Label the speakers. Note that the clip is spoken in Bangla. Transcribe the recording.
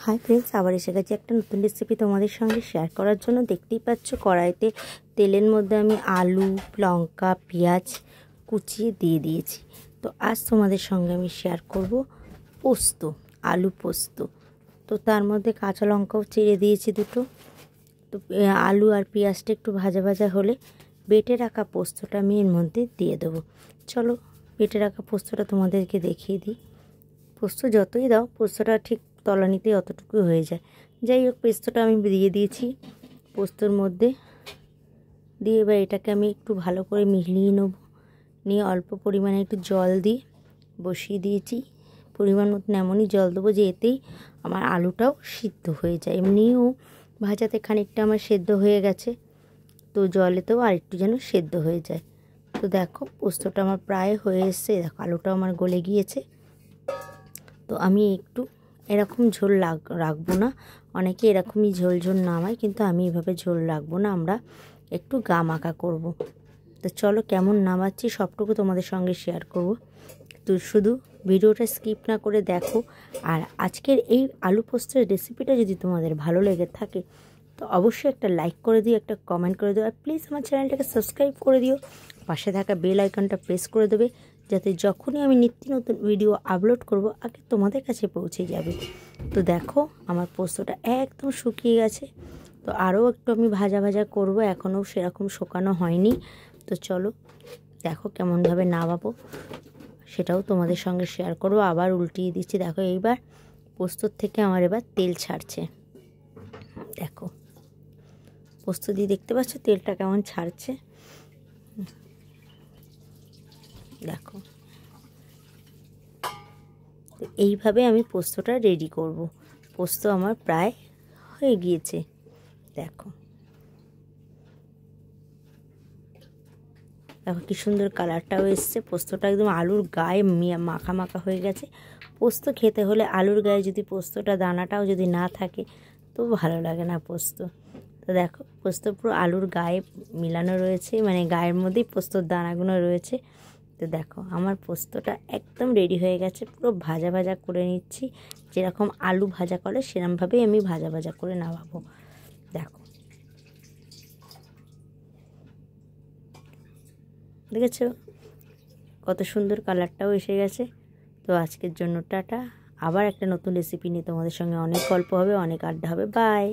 Speaker 1: হাই ফ্রেন্ডস, আবার এসে গেছি একটা নতুন রেসিপি তোমাদের সঙ্গে শেয়ার করার জন্য। দেখতেই পাচ্ছ কড়াইতে তেলের মধ্যে আমি আলু, লঙ্কা, পেঁয়াজ কুচিয়ে দিয়ে দিয়েছি। তো আজ তোমাদের সঙ্গে আমি শেয়ার করব পোস্ত, আলু পোস্ত। তো তার মধ্যে কাঁচা লঙ্কাও চিড়ে দিয়েছি দুটো। তো আলু আর পেঁয়াজটা একটু ভাজা ভাজা হলে বেটে রাখা পোস্তটা আমি এর মধ্যে দিয়ে দেবো। চলো বেটে রাখা পোস্তটা তোমাদেরকে দেখিয়ে দিই। পোস্ত যতই দাও পোস্তটা ঠিক তলানিতে অতটুকু হয়ে যায়। যাই হোক, পেস্তটা আমি দিয়ে দিয়েছি পোস্তর মধ্যে দিয়ে, এবার এটাকে আমি একটু ভালো করে মিলিয়ে নেব। নিয়ে অল্প পরিমাণে একটু জল দিয়ে বসিয়ে দিয়েছি। পরিমাণ মতন এমনই জল দেবো যে এতেই আমার আলুটাও সিদ্ধ হয়ে যায়। এমনিও ভাজাতে খানিকটা আমার সেদ্ধ হয়ে গেছে, তো জলেতেও আরেকটু যেন সেদ্ধ হয়ে যায়। তো দেখো পোস্তটা আমার প্রায় হয়ে এসছে, দেখো আলুটাও আমার গলে গিয়েছে। তো আমি একটু এরকম ঝোল রাখবো না, অনেকে এরকমই ঝোল ঝোল নামায়, কিন্তু আমি এভাবে ঝোল রাখবো না, আমরা একটু গা মাখা করবো। তো চলো কেমন নামাচ্ছি সবটুকু তোমাদের সঙ্গে শেয়ার করব। তো শুধু ভিডিওটা স্কিপ না করে দেখো। আর আজকের এই আলু পোস্তের রেসিপিটা যদি তোমাদের ভালো লেগে থাকে তো অবশ্যই একটা লাইক করে দিও, একটা কমেন্ট করে দিও, আর প্লিজ আমার চ্যানেলটাকে সাবস্ক্রাইব করে দিও। পাশে থাকা বেল আইকনটা প্রেস করে দেবে, যাতে যখনই আমি নিত্য নতুন ভিডিও আপলোড করব আগে তোমাদের কাছে পৌঁছে যাবে। তো দেখো আমার পোস্তটা একদম শুকিয়ে গেছে। তো আরও একটু আমি ভাজা ভাজা করব, এখনও সেরকম শুকানো হয়নি। তো চলো দেখো কেমনভাবে নামাবো সেটাও তোমাদের সঙ্গে শেয়ার করব। আবার উল্টিয়ে দিচ্ছি, দেখো এইবার পোস্তর থেকে আমার এবার তেল ছাড়ছে। দেখো পোস্ত দিয়ে দেখতে পাচ্ছ তেলটা কেমন ছাড়ছে। দেখো তো এইভাবে আমি পোস্তটা রেডি করব। পোস্ত আমার প্রায় হয়ে গিয়েছে। দেখো দেখো কি সুন্দর কালারটাও এসছে। পোস্তটা একদম আলুর গায়ে মাখা মাখা হয়ে গেছে। পোস্ত খেতে হলে আলুর গায়ে যদি পোস্তটা দানাটাও যদি না থাকে তো ভালো লাগে না পোস্ত। তো দেখো পোস্ত পুরো আলুর গায়ে মিলানো রয়েছে, মানে গায়ের মধ্যেই পোস্তর দানাগুলো রয়েছে। তো দেখো আমার পোস্তটা একদম রেডি হয়ে গেছে, পুরো ভাজা ভাজা করে নিচ্ছি। যেরকম আলু ভাজা করে সেরকমভাবেই আমি ভাজা ভাজা করে নামাবো। দেখো দেখেছো কত সুন্দর কালারটাও এসে গেছে। তো আজকের জন্য টাটা। আবার একটা নতুন রেসিপি নিয়ে তোমাদের সঙ্গে অনেক গল্প হবে, অনেক আড্ডা হবে। বাই।